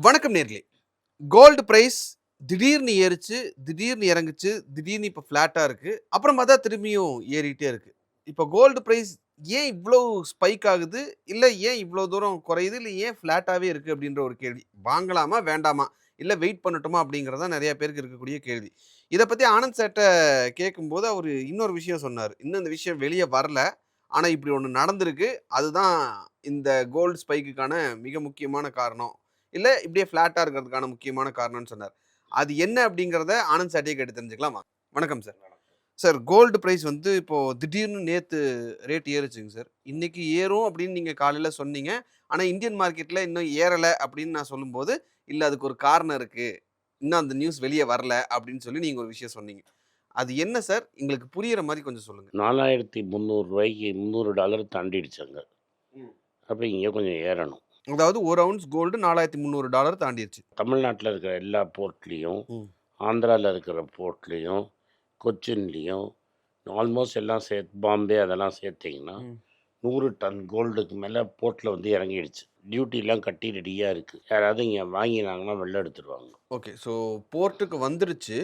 வணக்கம் நேர்களே. Gold price திடீர்னு ஏறுச்சு, திடீர்னு இறங்குச்சு, திடீர்னு இப்ப ஃப்ளாட்டா இருக்கு. அப்புறம் பார்த்தா திரும்பியும் ஏறிட்டே இருக்கு. இப்ப கோல்டு பிரைஸ் ஏன் இவ்ளோ ஸ்பைக் ஆகுது? இல்ல ஏன் இவ்ளோ தூரம் குறையுது? இல்ல ஏன் ஃப்ளாட்டாவே இருக்கு அப்படின்ற ஒரு கேள்வி. வாங்கலாமா? வேண்டாமா? இல்ல வெயிட் பண்ணட்டுமா? அப்படிங்கிறது தான் நெறைய பேருக்கு இருக்கக்கூடிய கேள்வி. இத பத்தி ஆனந்த் சார்ட்ட கேட்கும்போது அவரு இன்னொரு விஷயம் சொன்னாரு. இன்னும் இந்த விஷயம் வெளிய வரல. ஆனா இப்படி ஒண்ணு நடந்திருக்கு. அதுதான் இந்த கோல்டு ஸ்பைக்குக்கான மிக முக்கியமான காரணம். இல்ல இப்படியே ஃப்ளாட்டா இருக்கிறதுக்கான முக்கியமான காரணம்னு சொன்னார். அது என்ன அப்படிங்கிறத ஆனந்த் சார்ட்டயே கேட்டு தெரிஞ்சுக்கலாமா? வணக்கம் சார். சார் கோல்டு பிரைஸ் வந்து இப்போ திடீர்னு நேத்து ரேட் ஏறுச்சுங்க சார். இன்னைக்கு ஏறும் அப்படின்னு நீங்க காலையில சொன்னீங்க. ஆனா இந்தியன் மார்க்கெட்ல இன்னும் ஏறல அப்படின்னு நான் சொல்லும்போது, இல்ல அதுக்கு ஒரு காரணம் இருக்கு. இன்னும் அந்த நியூஸ் வெளிய வரல அப்படின்னு சொல்லி நீங்க ஒரு விஷயம் சொன்னீங்க. அது என்ன சார்? எங்களுக்கு புரியிற மாரி கொஞ்சம் சொல்லுங்க. ரூ. 4300 $300 தாண்டிடுச்சுங்க. ம். அப்ப இங்க கொஞ்சம் ஏறணும். அதாவது 1 அவுன்ஸ் கோல்டு $4300 தாண்டிருச்சு. தமிழ்நாட்டுல இருக்கிற எல்லா போர்ட்லயும், ம். ஆந்திரால இருக்கிற போர்ட்லயும், கொச்சின்லயும் ஆல்மோஸ்ட் எல்லாம் பாம்பே அதெல்லாம் சேர்த்தீங்கன்னா, ம். 100 டன் கோல்டுக்கு மேல போர்ட்ல வந்து இறங்கிடுச்சு. டியூட்டிலாம் கட்டி ரெடியா இருக்கு. யாராவது இங்க வாங்கினாங்கன்னா வெளில எடுத்துருவாங்க. ஓகே. ஸோ போர்ட்டுக்கு வந்துருச்சு.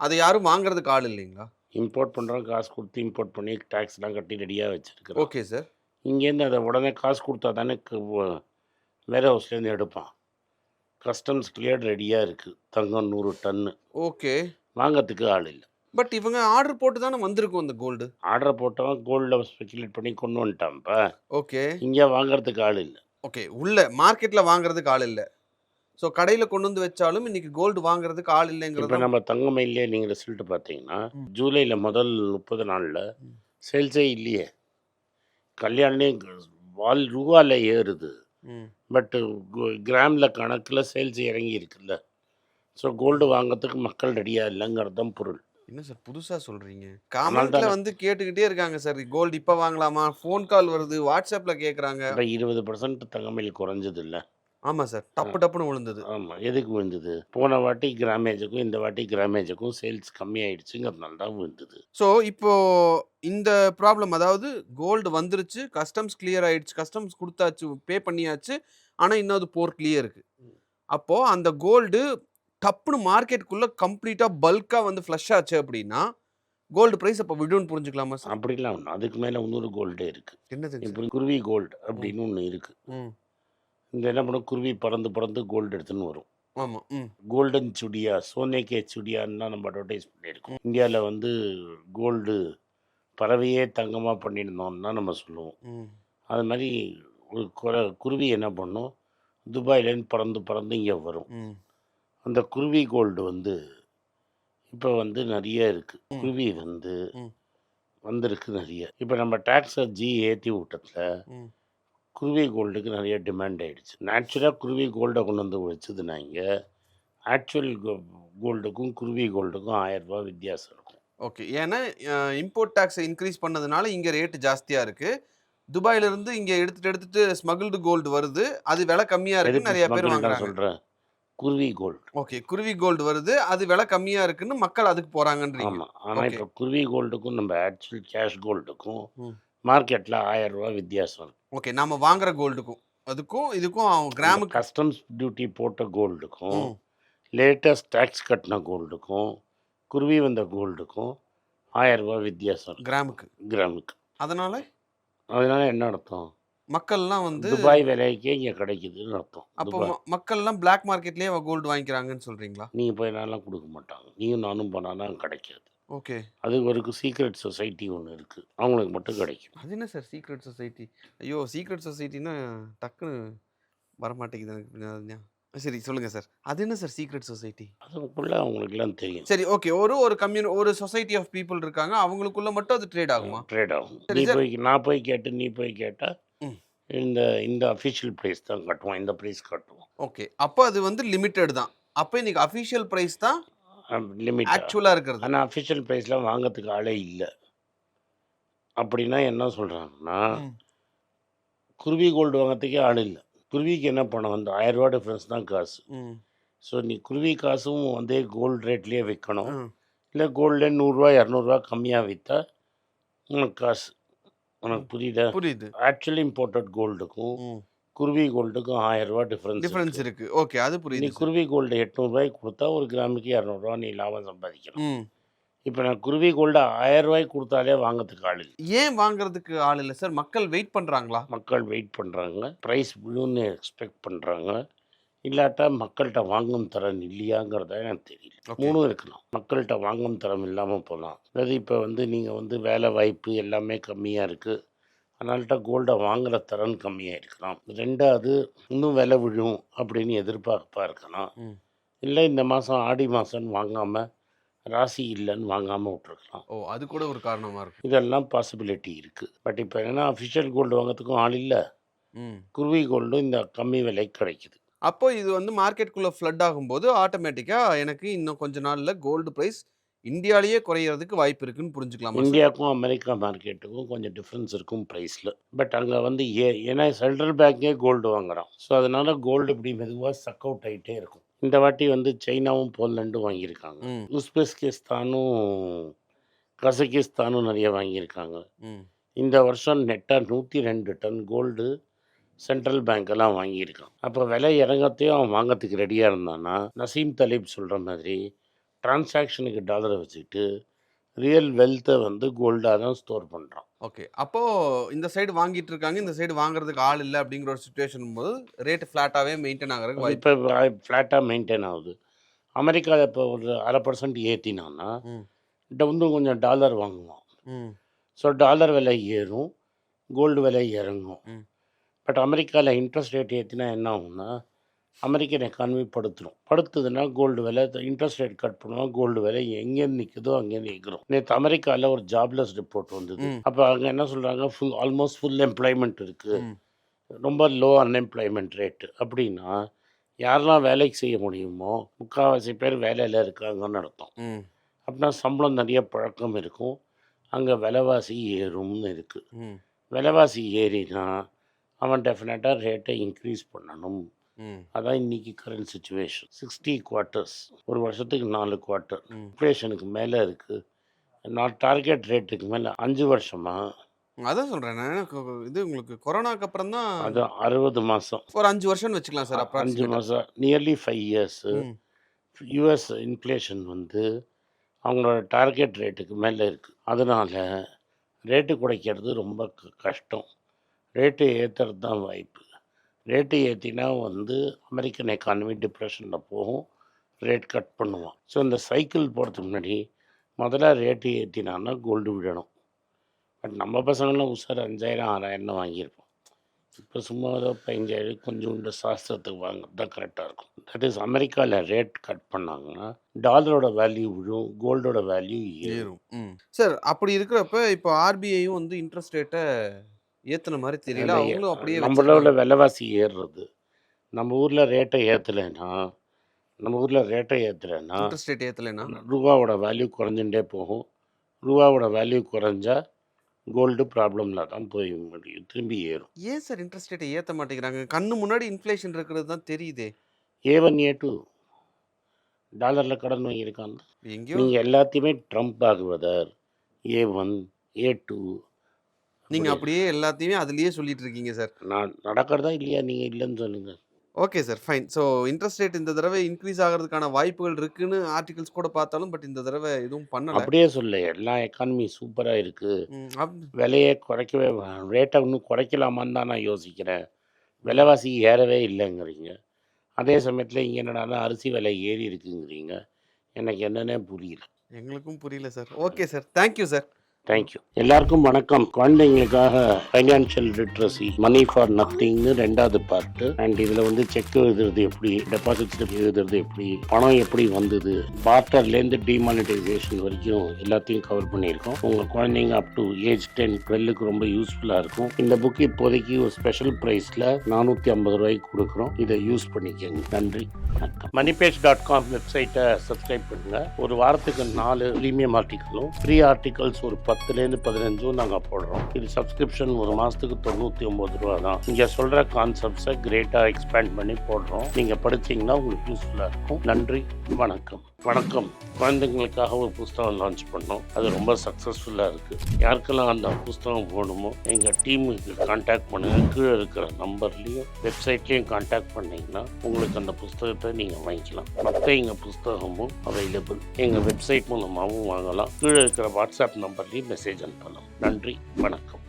அத யாரும் வாங்குறதுக்கு ஆள் இல்லைங்களா? இம்போர்ட் பண்றவன் காசு குடுத்து இம்போர்ட் பண்ணி டாக்ஸ்லாம் கட்டி ரெடியா வச்சிருக்கிறான். Okay sir. இங்கேருந்து அத உடனே காசு குடுத்தா தானே வேர் ஹவுஸ்லேருந்து எடுப்பான். கஸ்டம்ஸ் கிளியர்ட் ரெடியா இருக்கு. தங்கம் 100 டன்னு. ஓகே. வாங்கறதுக்கு ஆள் இல்ல. பட் இவங்க ஆர்டர் போட்டு தானே வந்திருக்கும் இந்த கோல்டு. ஆர்டர் போட்டவன் கோல்ட்ல ஸ்பெகுலேட் பண்ணி கொண்டு வந்துட்டான்ப்பா. ஓகே. இங்க வாங்கறதுக்கு ஆள் இல்ல. ஓகே. உள்ள மார்க்கெட்ல வாங்குறதுக்கு ஆள் இல்ல. ஸோ கடையில கொண்டு வந்து வச்சாலும் இன்னைக்கு கோல்டு வாங்குறதுக்கு ஆள் இல்லைங்கிறது இப்ப தான். நம்ம தங்க மயில்லயே நீங்க ரிசல்ட் பார்த்தீங்கன்னா, ம். ஜூலைல முதல் 30 நாள்ல ம். சேல்ஸே இல்லையே. கல்யாணமே ரூவால ஏறுது. ம். பட் கிராம்ல கணக்குல சேல்ஸ் இறங்கி இருக்குல்ல. ஸோ கோல்டு வாங்கறதுக்கு மக்கள் ரெடியா இல்லங்கிறது தான் பொருள். என்ன சார் புதுசா சொல்றீங்க? அதனால கமெண்ட்ல தானே வந்து கேட்டுக்கிட்டே இருக்காங்க சார். கோல்டு இப்ப வாங்கலாமா? ஃபோன் கால் வருது. WhatsAppல கேட்கறாங்க. இப்ப 20% தங்க மயில் குறைஞ்சதுல்ல. ஆமா சார். அ. டப்பு டப்புன்னு விழுந்தது. ஆமா. எதுக்கு விழுந்தது? போன வாட்டி கிராமேஜுக்கும், இந்த வாட்டி கிராமேஜுக்கும் சேல்ஸ் கம்மியாயிடுச்சுங்கிறதுனால தான் விழுந்தது. ஸோ, இப்போ இந்த ப்ராப்ளம் அதாவது கோல்டு வந்துருச்சு. கஸ்டம்ஸ் கிளியர் ஆயிடுச்சு. கஸ்டம்ஸ் குடுத்தாச்சு. பே பண்ணியாச்சு. ஆனா, இன்னும் அது போர்ட்லயே இருக்கு. ம். அப்போ அந்த கோல்டு டப்புன்னு மார்க்கெட்குள்ள கம்ப்ளீட்டா பல்க்கா வந்து ஃப்ளஷ் ஆச்சு அப்டின்னா, கோல்டு பிரைஸ் அப்ப விழும்னு புரிஞ்சுக்கலாமா சார்? அப்படிலாம் ஒண்ணு. அதுக்கு மேல இன்னொரு கோல்டே இருக்கு. என்னதுங்க சார்? இப்ப குருவி கோல்டு ம், அப்படின்னு ஒண்ணு இருக்கு. ம். இந்த என்ன பண்ணும் குருவி பறந்து பறந்து கோல்டு எடுத்துன்னு வரும். ஆமா. ம், கோல்டன் சுடியா, சோனே கே சுடியான்லாம் நம்ம அட்வர்டைஸ் ம், பண்ணியிருக்கோம். இந்தியால வந்து கோல்டு பறவையே தங்கமா பண்ணியிருந்தோம்னு தான் நம்ம சொல்லுவோம். ம், அது மாரி ஒரு குருவி என்ன பண்ணும், துபாய்லேருந்து பறந்து பறந்து இங்க வரும். ம், அந்த குருவி கோல்டு வந்து இப்ப வந்து நெறைய இருக்கு. ம், குருவி வந்து ம், வந்திருக்கு நெறைய. இப்ப நம்ம டாக்ஸ ஏத்தி விட்டதுல, ம். குருவி கோல்டுக்கு நெறைய டிமாண்ட் ஆயிடுச்சு. நேச்சுரலா குருவி கோல்ட கொண்டு வந்து வச்சதுனா இங்க, ஆக்சுவல் கோல்டுக்கும், குருவி கோல்டுக்கும் ரூ. 1000 வித்தியாசம் இருக்கும். ஓகே. ஏன்னா, இம்போர்ட் டாக்ஸ இன்கிரீஸ் பண்ணதுனால இங்க ரேட் ஜாஸ்தியா இருக்கு. துபாயில இருந்து இங்க எடுத்துட்டு எடுத்துட்டு ஸ்மகிள்டு கோல்டு வருது. அது விலை கம்மியா இருக்குன்னு எதுக்கு நெறைய பேர் ஸ்மக்கிள்டா வாங்குறாங்க. சொல்றேன்? குருவி கோல்டு. ஓகே. குருவி கோல்டு வருது. அது விலை கம்மியா இருக்குன்னு மக்கள் அதுக்கு போறாங்கன்றீங்க. ஆமா. ஆனா ஓகே. இப்ப குருவி கோல்டுக்கும், நம்ம ஆக்சுவல் கேஷ் கோல்டுக்கும் ம். மார்க்கெட்ல ரூ. 1000 வித்தியாசம் இருக்கு. ஓகே. நாம வாங்குற கோல்டுக்கும். அதுக்கும் இதுக்கும் அந்த கிராமுக்கு. கஸ்டம்ஸ் டியூட்டி போட்ட கோல்டுக்கும், ம். லேட்டஸ்ட் டாக்ஸ் கட்டின கோல்டுக்கும், குருவி வந்த கோல்டுக்கும் ரூ. 1000 வித்தியாசம் இருக்கு. கிராமுக்கு. கிராமுக்கு. அதனால அதனால என்ன அர்த்தம்? மக்கள்லாம் வந்து துபாய் விலைக்கே இங்க கிடைக்குதுன்னு அர்த்தம். அப்போ மக்கள்லாம் பிளாக் மார்க்கெட்லயே கோல்டு வாங்கிக்கிறாங்கன்னு சொல்றீங்களா? நீங்க போனாலாம் குடுக்க மாட்டாங்க. நீயும் நானும் போனாலாம் கிடைக்காது. ஓகே. அது ஒரு சீக்ரெட் சொசைட்டி ஒண்ணு இருக்கு. அவங்களுக்கு மட்டும் கிடைக்கும். அது என்ன சார் சீக்ரெட் சொசைட்டி? ஐயோ! சீக்ரெட் சொசைட்டின்னா டக்குன்னு வரமாட்டேங்குது எனக்கு. சரி சொல்லுங்க சார். அது என்ன சார் சீக்ரெட் சொசைட்டி? அதுக்குள்ள அவங்களுக்கெல்லாம் தெரியும். சரி, ஓகே. ஒரு ஒரு சொசைட்டி ஆஃப் பீப்பிள் இருக்காங்க. அவங்களுக்குள்ள மட்டும் அது ட்ரேட் ஆகுமா? ட்ரேட் ஆகும். சரி சார். நான் போய் கேட்டு, நீ போய் கேட்டா, ம். இந்த இந்த அஃபிஷியல் பிரைஸ் தான் கட்டுவோம். இந்த பிரைஸ் கட்டுவோம். ஓகே. அப்ப அது வந்து லிமிட்டட் தான். அப்ப இன்னைக்கு அஃபிஷியல் பிரைஸ் தான் லிமிட்டா. ஆக்சுவலா இருக்கிறது. ஆனா அஃபிஷியல் பிரைஸ்ல வாங்கறதுக்கு ஆளே இல்ல. அப்படின்னா என்ன சொல்றாங்கன்னா, ம். குருவி கோல்டு வாங்கறதுக்கே ஆள் இல்ல. குருவிக்கு என்ன பணம் வந்து ரூ. 1000 டிஃபரன்ஸ் தான் காசு. ம். ஸோ நீ குருவி காசும் வந்து கோல்டு ரேட்லயே விக்கணும். ம். இல்ல கோல்டே ரூ. 100 ரூ. 200 கம்மியா வித்தா உனக்கு காசு. உனக்கு ம். புரியுதா? புரியுது. ஆக்சுவலி இம்போர்ட்டட் கோல்டுக்கும், ம். குருவி கோல்டுக்கும் ரூ. 1000 டிஃபரன்ஸ் இருக்கு. இருக்கு. ஓகே. அது நீ புரியுது சார். குருவி கோல்டு ரூ. 800 குடுத்தா ஒரு கிராமுக்கு ரூ. 200 நீ லாபம் சம்பாதிக்கலாம். ம். இப்ப நான் குருவி கோல்டு ரூ. 1000 குடுத்தாலே வாங்கறதுக்கு ஆள் இல்ல. ஏன் வாங்குறதுக்கு ஆள் இல்ல சார்? மக்கள் வெயிட் பண்றாங்களா? மக்கள் வெயிட் பண்றாங்க. பிரைஸ் விழும்னு எக்ஸ்பெக்ட் பண்றாங்க. இல்லாட்டா மக்கள்ட்ட வாங்கும் திறன் இல்லையாங்கிறத எனக்கு தெரியல. ஓகே. 3ம் இருக்கலாம். மக்கள்ட்ட வாங்கும் திறன் இல்லாம போலாம். அதாவது இப்ப நீங்க வேலை வாய்ப்பு எல்லாமே கம்மியா இருக்கு. அதனால்ட்ட கோல்ட வாங்குற திறன் கம்மியா இருக்கலாம். 2வது இன்னும் விலை விழும் அப்படின்னு எதிர்பார்ப்பா இருக்கலாம். ம். இல்ல இந்த மாசம் ஆடி மாசம்னு வாங்காம, ராசி இல்லன்னு வாங்காம விட்டுருக்கலாம். ஓ! அது கூட ஒரு காரணமா இருக்கும். இதெல்லாம் பாசிபிலிட்டி இருக்கு. பட் இப்ப என்னன்னா அஃபிஷியல் கோல்டு வாங்குறதுக்கும் ஆள் இல்ல. ம். குருவி கோல்டும் இந்த கம்மி விலைக்கு கிடைக்குது. அப்போ இது மார்க்கெட்குள்ள ஃப்ளட் ஆகும்போது ஆட்டோமேட்டிக்கா எனக்கு இன்னும் கொஞ்ச நாள்ல கோல்டு பிரைஸ் இந்தியாலயே குறையறதுக்கு வாய்ப்பு இருக்குன்னு புரிஞ்சுக்கலாமா சார்? இந்தியாவுக்கும் அமெரிக்கா மார்க்கெட்டுக்கும் கொஞ்சம் டிஃப்ரென்ஸ் இருக்கும் ப்ரைஸில். பட் அங்கே ஏன்னா சென்ட்ரல் பேங்கே கோல்டு வாங்குறான். ஸோ அதனால கோல்டு இப்படி மெதுவாக சக் அவுட் ஆகிட்டே இருக்கும். இந்த வாட்டி சைனாவும் போலண்டும் வாங்கியிருக்காங்க. ம். உஸ்பெஸ்கிஸ்தானும் கசகிஸ்தானும் நிறைய வாங்கியிருக்காங்க. ம். இந்த வருஷம் நெட்டாக 102 டன் கோல்டு சென்ட்ரல் பேங்க்கெல்லாம் வாங்கியிருக்கான். அப்போ விலை இறங்கத்தையும் அவன் வாங்கிறதுக்கு ரெடியாக இருந்தான்னா, நசீம் தலீப் சொல்கிற மாதிரி டிரான்சாக்ஷனுக்கு டாலரை வச்சுக்கிட்டு ரியல் வெல்த்தை கோல்டாக தான் ஸ்டோர் பண்ணுறான். ஓகே. அப்போ இந்த சைடு வாங்கிட்டு இருக்காங்க. இந்த சைடு வாங்குறதுக்கு ஆள் இல்ல அப்படிங்கிற ஒரு சிச்சுவேஷன் போது ரேட் ஃப்ளாட்டாவே மெயின்டெயின் ஆகறதுக்கு வாய்ப்பு. இப்போ ஃப்ளாட்டாக மெயின்டைன் ஆகுது. அமெரிக்காவில் இப்போ ஒரு 0.5% ஏற்றினான்னா ம். இன்னும் கொஞ்சம் டாலர் வாங்குவான். ம். ஸோ டாலர் விலை ஏறும், கோல்டு விலை இறங்கும். ம். பட் அமெரிக்காவில் இன்ட்ரெஸ்ட் ரேட் ஏற்றினா என்ன ஆகும்னா, அமெரிக்கன் எக்கானமி படுத்துதுன்னா கோல்டு விலை இன்ட்ரெஸ்ட் ரேட் கட் பண்ணுவோம். கோல்டு விலை எங்கேருந்து நிற்குதோ அங்கேருந்து எகிறோம். நேற்று அமெரிக்காவில் ஒரு ஜாப்லெஸ் ரிப்போர்ட் வந்தது. ம். அப்போ அங்கே என்ன சொல்கிறாங்க, ஆல்மோஸ்ட் ஃபுல் எம்ப்ளாய்மெண்ட் இருக்குது, ம். ரொம்ப லோ அன்எம்ப்ளாய்மெண்ட் ரேட்டு. அப்படின்னா யாரெல்லாம் வேலைக்கு செய்ய முடியுமோ முக்கால்வாசி பேர் வேலையில் இருக்காங்கன்னு அர்த்தம். ம். அப்படின்னா சம்பளம் நிறைய பழக்கம் இருக்கும், அங்கே விலைவாசி ஏறும்னு இருக்குது. ம். விலைவாசி ஏறினா அவன் டெஃபினட்டாக ரேட்டை இன்க்ரீஸ் பண்ணணும். ம். அதான் இன்றைக்கி கரண்ட் சுச்சுவேஷன். 60 குவார்ட்டர்ஸ், ஒரு வருஷத்துக்கு 4 குவார்ட்டர் ம். இன்ஃப்ளேஷனுக்கு மேலே இருக்குது. நான் டார்கெட் ரேட்டுக்கு மேலே 5 வருஷமாக, அதான் சொல்றேன் நான். இது உங்களுக்கு கொரோனாக்கு அப்புறம் தான் அது 60 மாதம், ஒரு 5 வருஷம்னு வச்சுக்கலாம் சார் 5 அப்ராக்சிமேட்டா. மாதம், நியர்லி 5 இயர்ஸு. ம். யூஎஸ் இன்ஃப்ளேஷன் அவங்களோட டார்கெட் ரேட்டுக்கு மேலே இருக்குது. அதனால் ரேட்டு குறைக்கிறது ரொம்ப கஷ்டம். ரேட்டு ஏற்றுறது தான் வாய்ப்பு. ரேட்டு ஏற்றினா அமெரிக்கன் எக்கானமி டிப்ரெஷனில் போகும், ரேட் கட் பண்ணுவான். ஸோ இந்த சைக்கிள் போகிறதுக்கு முன்னாடி முதல்ல ரேட்டு ஏற்றினான்னா கோல்டு விடணும். பட் நம்ம பசங்களாம் உஷார் 5000 6000 வாங்கியிருப்போம். இப்போ சும்மா ஏதோ 15,000 கொஞ்சோண்டு சாஸ்திரத்துக்கு வாங்குறது தான் கரெக்டாக இருக்கும். தட் இஸ் அமெரிக்காவில் ரேட் கட் பண்ணாங்கன்னா டாலரோட வேல்யூ விழும், கோல்டோட வேல்யூ ஏறும். ஏறும். ம். சார் அப்படி இருக்கிறப்ப இப்போ ஆர்பிஐயும் இன்ட்ரெஸ்ட் ரேட்டை ஏத்துன மாதிரி தெரியல. அவங்களும் அப்படியே நம்மளோட வச்சிருக்காங்க. விலைவாசி ஏறுறது, நம்ம ஊரில் ரேட்டை ஏற்றலைன்னா இன்ட்ரெஸ்ட் ரேட் ஏத்தலைன்னா ரூபாவோட வேல்யூ குறைஞ்சுட்டே போகும். ரூபாவோட வேல்யூ குறைஞ்சா கோல்டு ப்ராப்ளமில் தான் போய் முடியும், திரும்பி ஏறும். ஏன் சார் இன்ட்ரெஸ்ட் ரேட்டை ஏத்த மாட்டேங்கிறாங்க? கண்ணு முன்னாடி இன்ஃப்ளேஷன் இருக்கிறது தான் தெரியுதே. A1 A2 டாலரில் கடன் வாங்கியிருக்காங்க. எங்கேயோ நீங்கள் எல்லாத்தையுமே ட்ரம்ப் ஆகுவதர் A1 A2 நீங்க அப்படியே எல்லாத்தையுமே அதுலயே சொல்லிட்டு இருக்கீங்க சார். நான் நடக்கிறதா இல்லையா, நீங்கள் இல்லைன்னு சொல்லுங்கள். Okay sir, fine. So interest rate இந்த தடவை இன்க்ரீஸ் ஆகிறதுக்கான வாய்ப்புகள் இருக்குன்னு ஆர்டிகல்ஸ் கூட பார்த்தாலும், பட் இந்த தடவை எதுவும் பண்ணல. அப்படியே சொல்ல, எல்லா எக்கானமி சூப்பராக இருக்குது, ம். விலையை குறைக்கவே ரேட்டை இன்னும் குறைக்கலாமான்னு தான் நான் யோசிக்கிறேன். விலைவாசி ஏறவே இல்லைங்கிறீங்க, அதே சமயத்தில் இங்கே என்னடானா அரிசி விலை ஏறி இருக்குங்கிறீங்க. எனக்கு என்னன்னே புரியல. எங்களுக்கும் புரியல sir. Okay sir. Thank you sir. Thank you. எல்லாருக்கும் வணக்கம். குழந்தைங்களுக்காக ஃபைனான்ஷியல் லிட்ரஸி, மணி ஃபார் நத்திங்னு 2வது பார்ட்டு. அண்ட் இதில் செக் எழுதுறது எப்படி, டெபாசிட் ஸ்லிப் எழுதுறது எப்படி, பணம் எப்படி வந்தது, பார்ட்டர்லேருந்து டிமானிட்டைசேஷன் வரைக்கும் எல்லாத்தையும் கவர் பண்ணியிருக்கோம். உங்கள் குழந்தைங்க அப் டு ஏஜ் 10, 12க்கு ரொம்ப யூஸ்ஃபுல்லாக இருக்கும். இந்த புக் இப்போதைக்கு ஒரு ஸ்பெஷல் ப்ரைஸில் 450 கொடுக்குறோம். இதை யூஸ் பண்ணிக்கோங்க. நன்றி, வணக்கம். moneypage.com வெப்சைட்டை சப்ஸ்கிரைப் பண்ணுங்கள். ஒரு வாரத்துக்கு 4 ப்ரீமியம் ஆர்டிக்கலும், ஃப்ரீ ஆர்டிகல்ஸ் ஒரு 10லேருந்து 15 நாங்கள் போடுறோம். இது சப்ஸ்கிரிப்ஷன் ஒரு மாதத்துக்கு 99 ரூபா தான். இங்கே சொல்கிற கான்செப்ட்ஸை கிரேட்டாக எக்ஸ்பேண்ட் பண்ணி போடுறோம். நீங்கள் படிச்சிங்கன்னா உங்களுக்கு யூஸ்ஃபுல்லாக இருக்கும். நன்றி, வணக்கம். வணக்கம். குழந்தைங்களுக்காக ஒரு புஸ்தகம் லான்ச் பண்ணோம். அது ரொம்ப சக்ஸஸ்ஃபுல்லாக இருக்குது. யாருக்கெல்லாம் அந்த புஸ்தகம் வேணுமோ எங்கள் டீமுக்கு கான்டாக்ட் பண்ணுங்கள். கீழே இருக்கிற நம்பர்லேயும் வெப்சைட்லேயும் கான்டாக்ட் பண்ணிங்கன்னா உங்களுக்கு அந்த புஸ்தகத்தை நீங்கள் வாங்கிக்கலாம். மற்ற எங்கள் புஸ்தகமும் அவைலபிள். எங்கள் வெப்சைட் மூலமாகவும் வாங்கலாம். கீழே இருக்கிற வாட்ஸ்அப் நம்பர்லேயும் மெசேஜ் அனுப்பலாம். நன்றி, வணக்கம்.